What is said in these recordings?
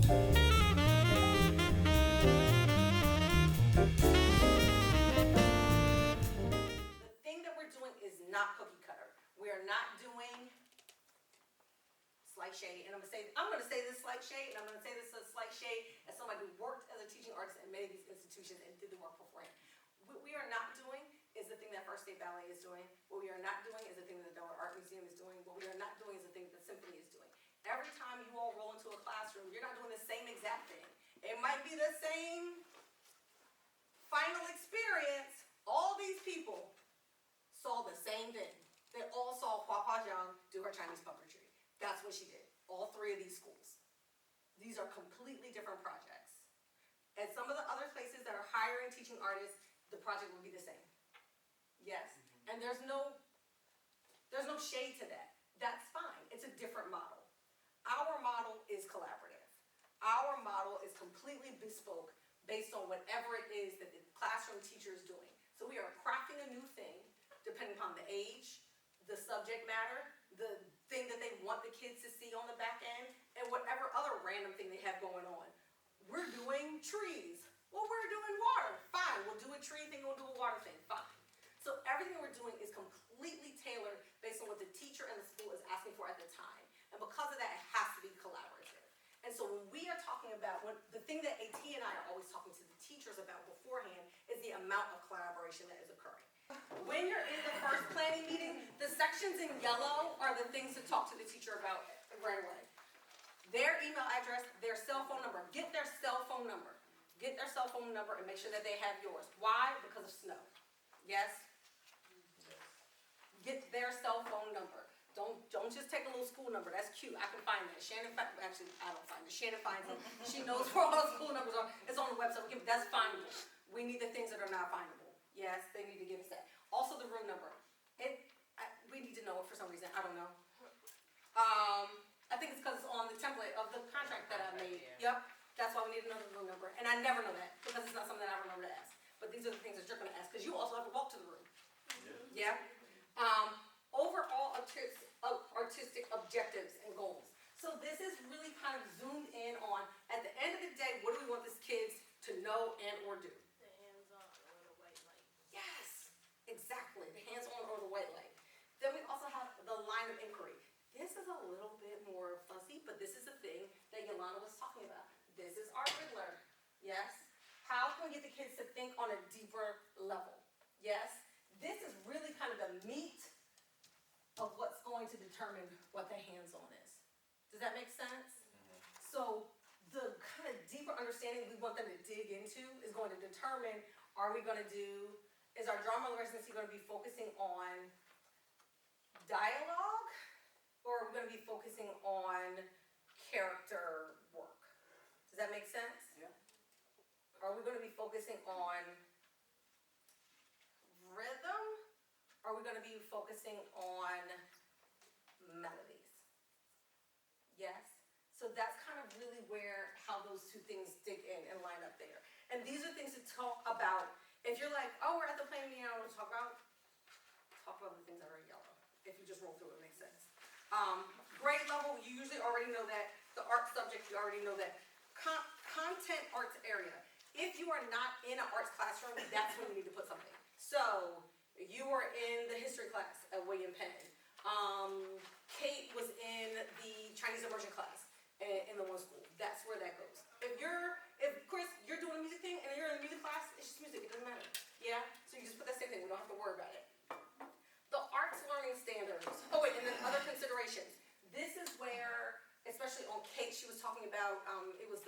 The thing that we're doing is not cookie cutter. We are not doing slight shade, and I'm gonna say this slight shade, and I'm gonna say this as slight shade as somebody who worked as a teaching artist in many of these institutions and did the work beforehand. What we are not doing is the thing that First State Ballet is doing. What we are not doing is the thing that the Delaware Art Museum is doing. What we are not doing is the thing that the Symphony is doing. Every time you all roll into a classroom, you're not doing the same exact thing. It might be the same final experience. All these people saw the same thing. They all saw Hua Hua Zhang do her Chinese puppetry. That's what she did. All three of these schools. These are completely different projects. And some of the other places that are hiring teaching artists, the project will be the same. Yes? And there's no shade to that. That's fine. It's a different model. Our model is collaborative. Our model is completely bespoke based on whatever it is that the classroom teacher is doing. So we are crafting a new thing depending upon the age, the subject matter, the thing that they want the kids to see on the back end, and whatever other random thing they have going on. We're doing trees. Well, we're doing water. Fine, we'll do a tree thing, we'll do a water thing. Fine. So everything we're doing is completely tailored based on what the teacher and the school is asking for at the time. And because of that, it has to be collaborative. And so when we are talking about, the thing that AT and I are always talking to the teachers about beforehand is the amount of collaboration that is occurring. When you're in the first planning meeting, the sections in yellow are the things to talk to the teacher about right away. Their email address, their cell phone number. Get their cell phone number. Get their cell phone number and make sure that they have yours. Why? Because of snow. Yes? Get their cell phone number. Don't just take a little school number. That's cute. I can find that. Actually, I don't find it. Shannon finds it. She knows where all the school numbers are. It's on the website. That's findable. We need the things that are not findable. Yes, they need to give us that. Also, the room number. We need to know it for some reason. I don't know. I think it's because it's on the template of the contract that I made. Yep. That's why we need to know the room number. And I never know that because it's not something that I remember to ask. But these are the things that you're going to ask because you also have to walk to the room. Yeah. Overall artistic objectives and goals. So this is really kind of zoomed in on, at the end of the day, what do we want these kids to know and or do? The hands-on or the white light. Yes, exactly, the hands-on or the white light. Then we also have the line of inquiry. This is a little bit more fuzzy, but this is the thing that Yolanda was talking about. This is our Riddler, yes? How can we get the kids to think on a deeper level? Yes? This is really kind of the meat of what's going to determine what the hands-on is. Does that make sense? So the kind of deeper understanding we want them to dig into is going to determine, is our drama residency going to be focusing on dialogue, or are we going to be focusing on character work? Does that make sense? Yeah. Are we going to be focusing on rhythm? Or are we going to be focusing on melodies? Yes? So that's kind of really how those two things dig in and line up there. And these are things to talk about. If you're like, oh, we're at the planning meeting, I don't want to talk about the things that are yellow. If you just roll through it, makes sense. Grade level, you usually already know that. The art subject, you already know that. Content arts area. If you are not in an arts classroom, that's when you need to put something. So, you are in the history class at William Penn. Kate was in the Chinese immersion class in the one school. That's where that goes. If Chris, you're doing a music thing and you're in a music class, it's just music, it doesn't matter. Yeah? So you just put that same thing, we don't have to worry about it. The arts learning standards. Oh wait, and then other considerations. This is where, especially on Kate, she was talking about, it was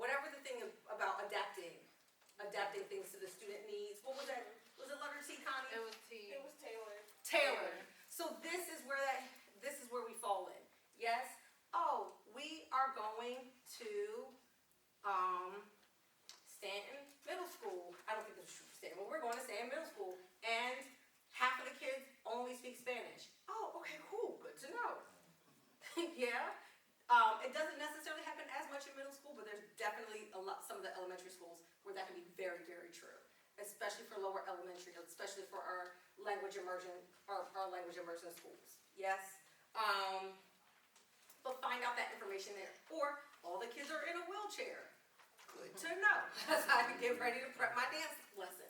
whatever the thing about adapting things to the student needs. What was that? Was it letter T, Connie? It was T. It was tailored. Tailored. So this is where we fall in. Yes? Oh, we are going to Stanton Middle School. I don't think this is true for Stanton, but we're going to Stanton Middle School. And half of the kids only speak Spanish. Oh, okay, cool. Good to know. Yeah? It doesn't necessarily happen as much in middle school, but there's definitely some of the elementary schools where that can be very, very true, especially for lower elementary, especially for our language immersion schools. Yes. but find out that information there. Or all the kids are in a wheelchair. Good to know, as I get ready to prep my dance lesson.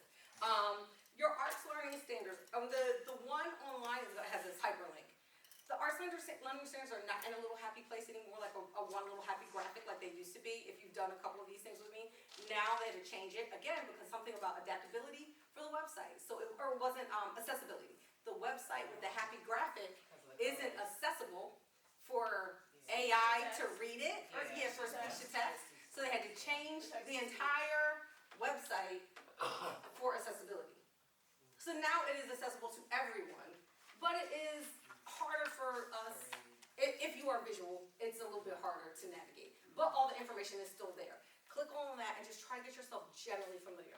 Your arts learning standards, the one online has this hyperlink. The arts learning standards are not in a little happy place anymore, like a one little happy graphic like they used to be. If you've done a couple of these things with me, now they had to change it again because something about adaptability for the website. So it wasn't accessibility. The website with the happy graphic isn't accessible for AI to read it, or for speech to text. So they had to change the entire website for accessibility. So now it is accessible to everyone, but it is harder for us. If you are visual, it's a little bit harder to navigate. But all the information is still there. Click on that and just try to get yourself generally familiar.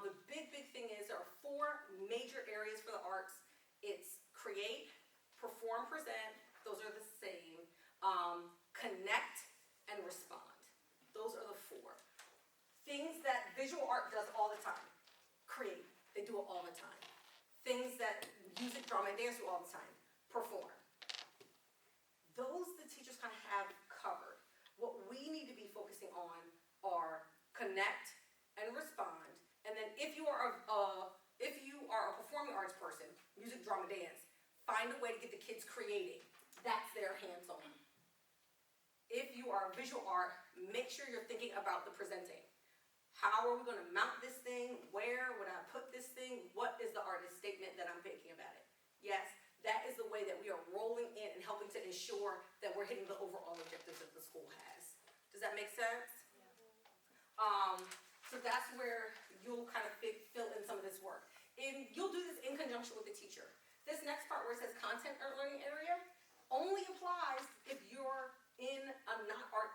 The big thing is there are 4 major areas for the arts. It's create, perform, present. Those are the same. Connect and respond. Those are the 4 things that visual art does all the time. Create, they do it all the time. Things that music, drama, and dance do all the time. Perform. Those the teachers kind of have covered. What we need to be focusing on are connect and respond. And then if you are a performing arts person, music, drama, dance, find a way to get the kids creating. That's their hands-on. If you are visual art, make sure you're thinking about the presenting. How are we going to mount this thing? Where would I put this thing? What is the artist statement that I'm thinking about it? Yes, that is the way that we are rolling in and helping to ensure that we're hitting the overall objectives that the school has. Does that make sense? So that's where you'll kind of fill in some of this work. And you'll do this in conjunction with the teacher. This next part where it says content or learning area only applies if you're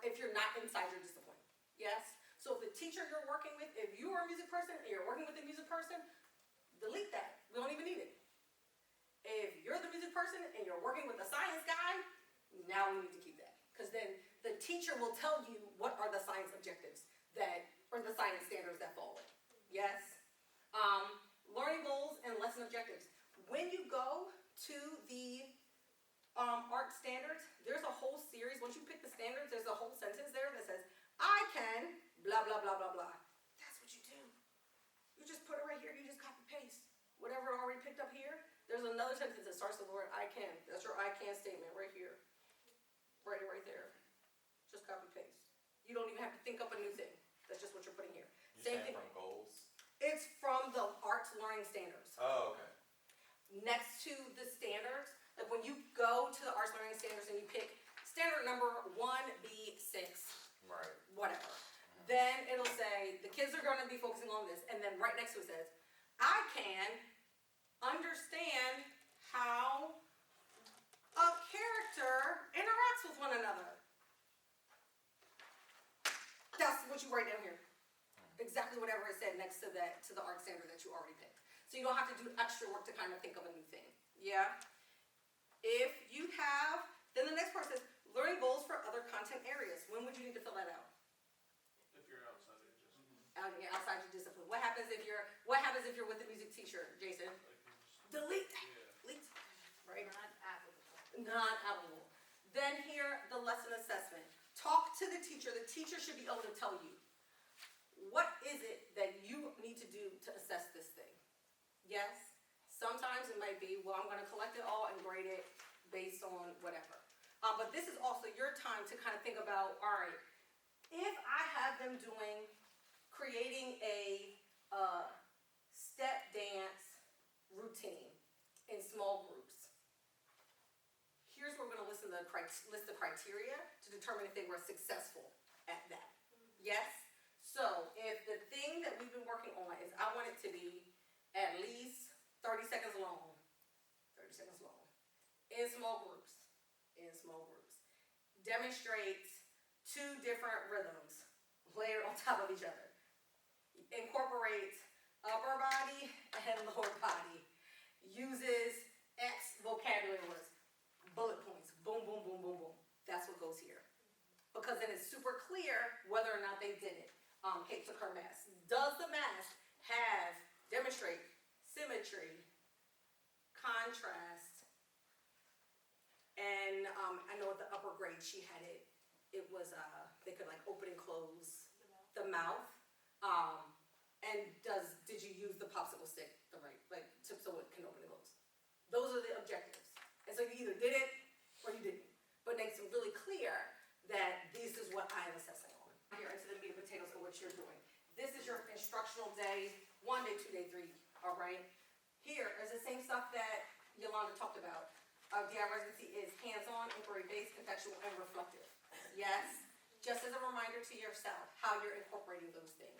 if you're not inside your discipline. Yes? So if the teacher you're working with, if you are a music person and you're working with a music person, delete that. We don't even need it. If you're the music person and you're working with a science guy, now we need to keep that. Because then the teacher will tell you what are the science objectives or the science standards that fall in. Yes? Learning goals and lesson objectives. When you go to the art standards, there's a whole series. Once you pick the standards, there's a whole sentence there that says, I can blah, blah, blah, blah, blah. That's what you do. You just put it right here. You just copy paste. Whatever already picked up here, there's another sentence that starts with the word I can. That's your I can statement right here. Write it right there. Just copy paste. You don't even have to think up a new thing. That's just what you're putting here. Same thing. From goals? It's from the arts learning standards. Oh, okay. Next to the standards, like when you go to the arts learning standards and you pick standard number 1B6, right, whatever, then it'll say the kids are going to be focusing on this, and then right next to it says, I can understand how a character interacts with one another. That's what you write down here. Exactly whatever it said next to the art standard that you already picked. So you don't have to do extra work to kind of think of a new thing. Yeah? If you have, then the next part says, learning goals for other content areas. When would you need to fill that out? If you're outside your discipline. Outside your discipline. What happens if you're with the music teacher, Jason? Delete that. Delete. Right? Not applicable. Not applicable. Then here, the lesson assessment. Talk to the teacher. The teacher should be able to tell you, what is it that you need to do to assess this thing? Yes? Sometimes it might be, well, I'm going to collect it all and grade it based on whatever. But this is also your time to kind of think about, all right, if I have them creating a step dance routine in small groups, here's where we're going to list the criteria to determine if they were successful at that. Yes? So if the thing that we've been working on is I want it to be at least 30 seconds long, in small groups, demonstrates 2 different rhythms layered on top of each other, incorporates upper body and lower body, uses X vocabulary words, bullet points, boom, boom, boom, boom, boom. That's what goes here. Because then it's super clear whether or not they did it. Kate took her mask. Does the mask demonstrate symmetry, contrast, And, I know at the upper grade, she had it was, they could like open and close the mouth. And did you use the popsicle stick the right, like, so it can open and close? Those are the objectives. And so you either did it or you didn't. But it makes it really clear that this is what I am assessing on. Here into the meat and potatoes of what you're doing. This is your instructional day, 1 day, 2 day, 3, all right? Here is the same stuff that Yolanda talked about. DI residency is hands-on, inquiry-based, contextual, and reflective. Yes? Just as a reminder to yourself how you're incorporating those things.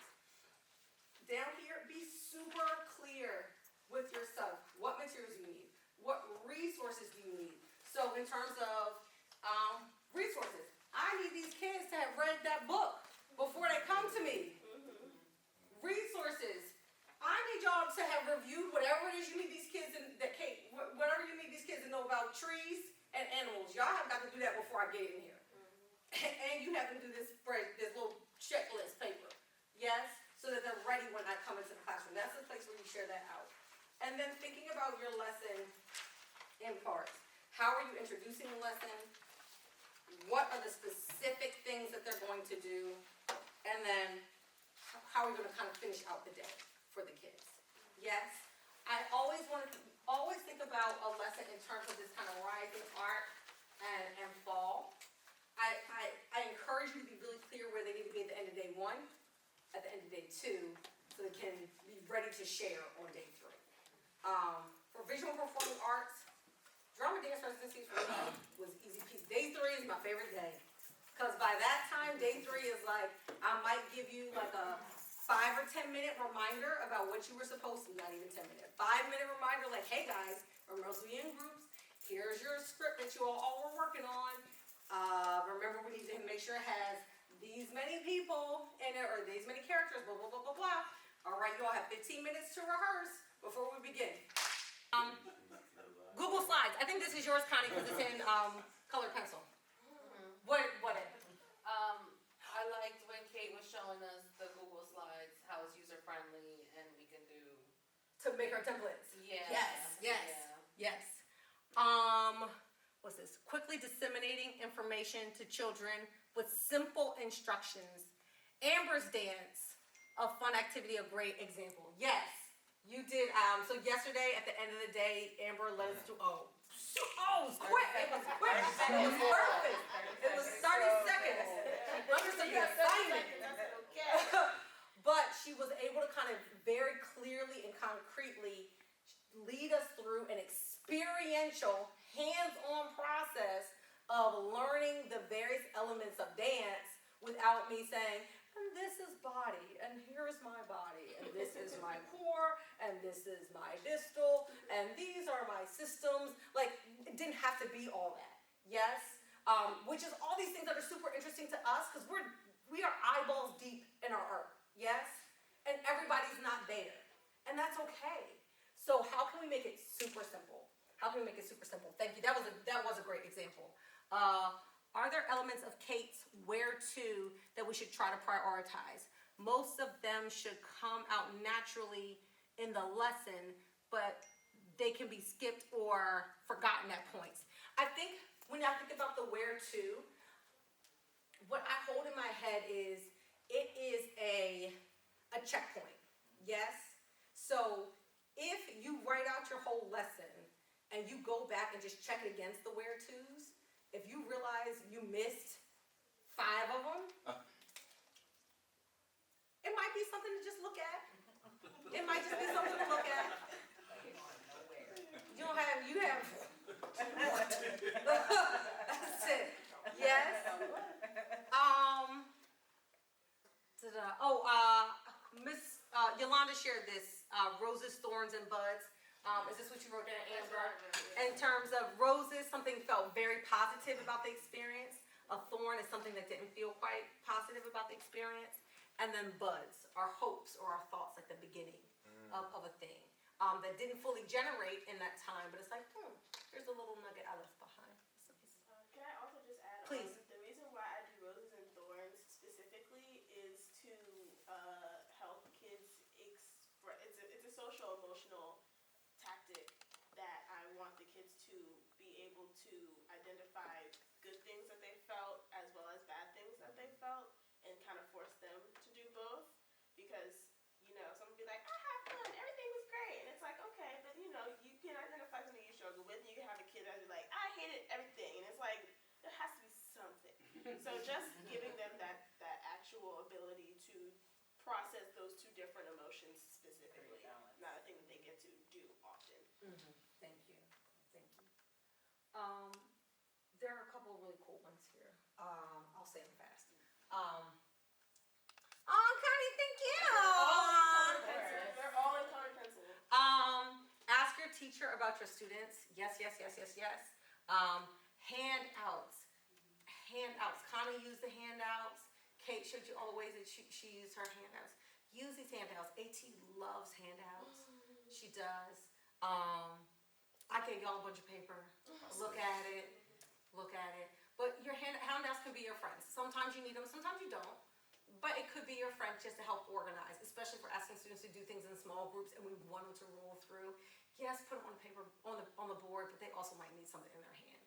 Down here, be super clear with yourself. What materials you need? What resources do you need? So in terms of resources, I need these kids to have read that book before they come to me. Resources, I need y'all to have reviewed whatever it is you need these kids whatever you need these kids to know about trees and animals. Y'all have got to do that before I get in here. And you have to do this little checklist paper. Yes? So that they're ready when I come into the classroom. That's the place where you share that out. And then thinking about your lesson in parts. How are you introducing the lesson? What are the specific things that they're going to do? And then how are we going to kind of finish out the day for the kids? Yes? I always think about a lesson in terms of this kind of rising art and fall. I encourage you to be really clear where they need to be at the end of day 1, at the end of day 2, so they can be ready to share on day 3. For visual performing arts, drama dance residencies for me was easy peasy. Day 3 is my favorite day. Because by that time, day 3 is like, I might give you like a 5 or 10 minute reminder about what you were supposed to, not even 10 minutes. 5-minute reminder like, hey guys, we're mostly in groups. Here's your script that you all were working on. Remember, we need to make sure it has these many people in it, or these many characters, blah, blah, blah, blah, blah. All right, you all have 15 minutes to rehearse before we begin. Google Slides. I think this is yours, Connie, because it's in colored pencil. What? I liked when Kate was showing us the Google Slides, how it's user friendly and we can do. To make our templates. Yeah. Yes. What's this? Quickly disseminating information to children with simple instructions. Amber's dance, a fun activity, a great example. Yes, you did. So yesterday at the end of the day, Amber led us to, it was quick. It was quick. It was perfect. It was 30 seconds. Understood the assignment. But she was able to kind of very clearly and concretely lead us through an experiential, hands-on process of learning the various elements of dance without me saying, and this is body, and here is my body, and this is my core, and this is my distal, and these are my systems. Like, it didn't have to be all that. Yes? Which is all these things that are super interesting to us, because we are eyeballs deep in our art. Yes? And everybody's not there. And that's okay. So how can we make it super simple? How can we make it super simple? Thank you. That was a great example. Are there elements of Kate's where to that we should try to prioritize? Most of them should come out naturally in the lesson, but they can be skipped or forgotten at points. I think when I think about the where to, what I hold in my head is it is a checkpoint. Yes? So if you write out your whole lesson and you go back and just check it against the where to's, if you realize you missed 5 of them, it might be something to just look at. It might just be something to look at. You have that's it. Yes. Miss Yolanda shared this, roses, thorns, and buds. Is this what you wrote down, Amber? In terms of roses, something felt very positive about the experience. A thorn is something that didn't feel quite positive about the experience. And then buds are hopes or our thoughts at the beginning of a thing that didn't fully generate in that time, but it's like, here's a little nugget I left behind. Can I also just add Please. on, the reason why I do roses and thorns specifically is to help kids express, it's a social emotional tactic that I want the kids to be able to to identify good things that they felt as well as bad things that they felt and kind of force them to do both. Because, someone would be like, I had fun, everything was great. And it's like, okay, but you can identify something you struggle with, and you can have a kid that's like, I hated everything. And it's like, there has to be something. So just giving them that actual ability to process those two different emotions specifically, not a thing that they get to do often. Thank you. There are a couple of really cool ones here. I'll say them fast. Connie, thank you. They're all in colored pencil. Ask your teacher about your students. Yes. Handouts. Connie used the handouts. Kate showed you all the ways that she used her handouts. Use these handouts. AT loves handouts. She does. I gave y'all a bunch of paper. Look at it. But your handouts can be your friends. Sometimes you need them, sometimes you don't. But it could be your friend just to help organize, especially for asking students to do things in small groups and we want them to roll through. Yes, put them on paper, on the board, but they also might need something in their hand.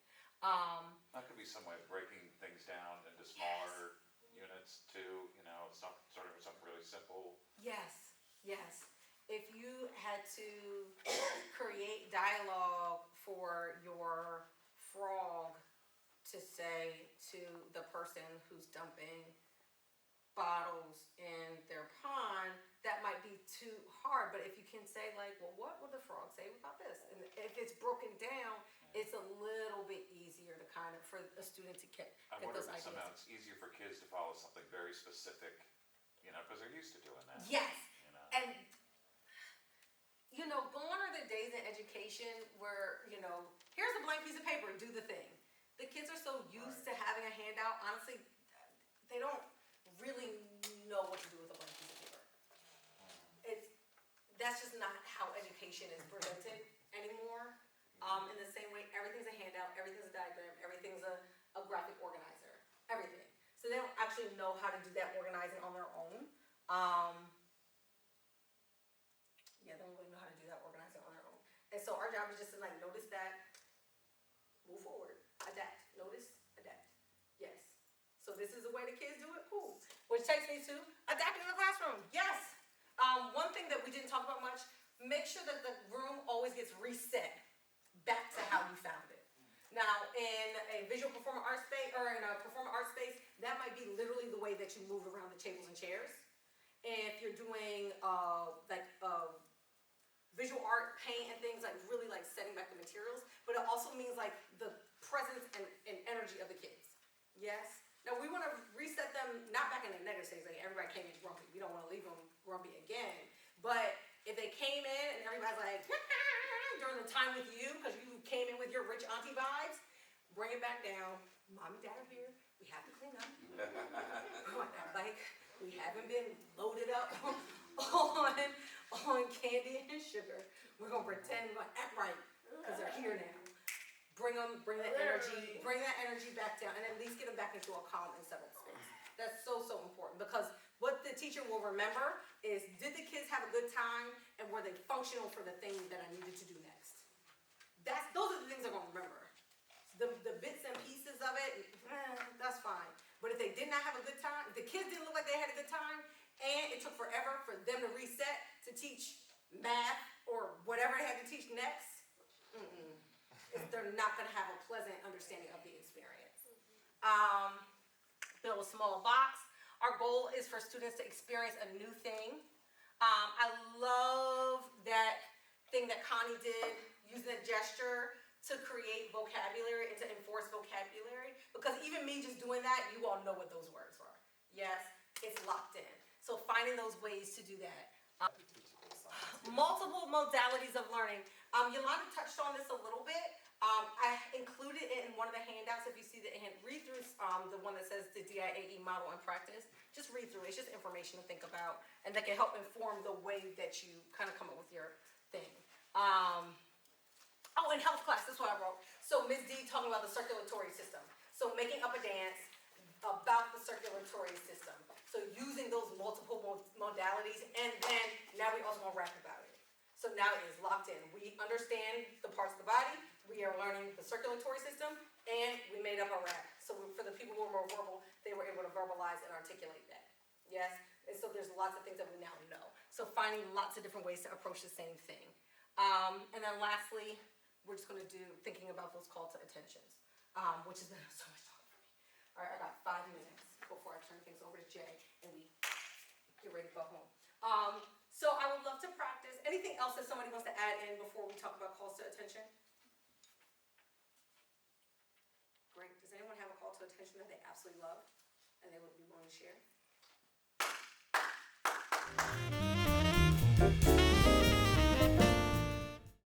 That could be some way of breaking things down into smaller units too, something really simple. Yes. If you had to create dialogue for your frog to say to the person who's dumping bottles in their pond, that might be too hard. But if you can say like, well, what would the frog say about this? And if it's broken down, it's a little bit easier to for a student to get those ideas. Somehow it's easier for kids to follow something very specific, because they're used to doing that. Yes, and gone are the days in education where, here's a blank piece of paper, do the thing. The kids are so used to having a handout, honestly, they don't really know what to do with a blank piece of paper. That's just not how education is presented anymore. In the same way, everything's a handout, everything's a diagram, everything's a graphic organizer, everything. So they don't actually know how to do that organizing on their own. They don't really know how to do that organizing on their own. And so our job is just to notice that, move forward, adapt, notice, adapt. Yes. So this is the way the kids do it, cool. Which takes me to adapting in the classroom, yes. One thing that we didn't talk about much, make sure that the room always gets reset back to how you found it. Now, in a visual performing arts space, or in a performing arts space, that might be literally the way that you moved around the tables and chairs. If you're doing visual art, paint and things, really setting back the materials, but it also means the presence and energy of the kids. Yes? Now we want to reset them, not back in the negative stage, everybody came in grumpy. We don't want to leave them grumpy again. But if they came in and everybody's during the time with you, because you came in with your rich auntie vibes, bring it back down. Mom and dad are here. We have to clean up. We haven't been loaded up on candy and sugar. We're gonna pretend we're gonna act right because they're here now. Bring that energy back down, and at least get them back into a calm and settled space. That's so important, because what the teacher will remember is, did the kids have a good time, and were they functional for the thing that I needed to do next? Those are the things they're gonna remember. The bits and pieces of it, that's fine. But if they did not have a good time, if the kids didn't look like they had a good time, and it took forever for them to reset to teach math or whatever they had to teach next, they're not going to have a pleasant understanding of the experience. Build a small box. Our goal is for students to experience a new thing. I love that thing that Connie did, using a gesture to create vocabulary and to enforce vocabulary. Because even me just doing that, you all know what those words are. Yes, it's locked in. So finding those ways to do that. Multiple modalities of learning. Yolanda touched on this a little bit. I included it in one of the handouts. If you see read through the one that says the DIAE model and practice. Just read through it. It's just information to think about, and that can help inform the way that you kind of come up with your thing. In health class, that's what I wrote. So Ms. D talking about the circulatory system. So making up a dance about the circulatory system. So using those multiple modalities, and then now we also want to rap about it. So now it is locked in. We understand the parts of the body, we are learning the circulatory system, and we made up a rap. So for the people who are more verbal, they were able to verbalize and articulate that. Yes? And so there's lots of things that we now know. So finding lots of different ways to approach the same thing. And then lastly, we're just gonna do thinking about those call to attentions, which has been so much talk for me. All right, I got 5 minutes before I turn things over to Jay and we get ready to go home. So I would love to practice. Anything else that somebody wants to add in before we talk about calls to attention? Great. Does anyone have a call to attention that they absolutely love and they would be willing to share?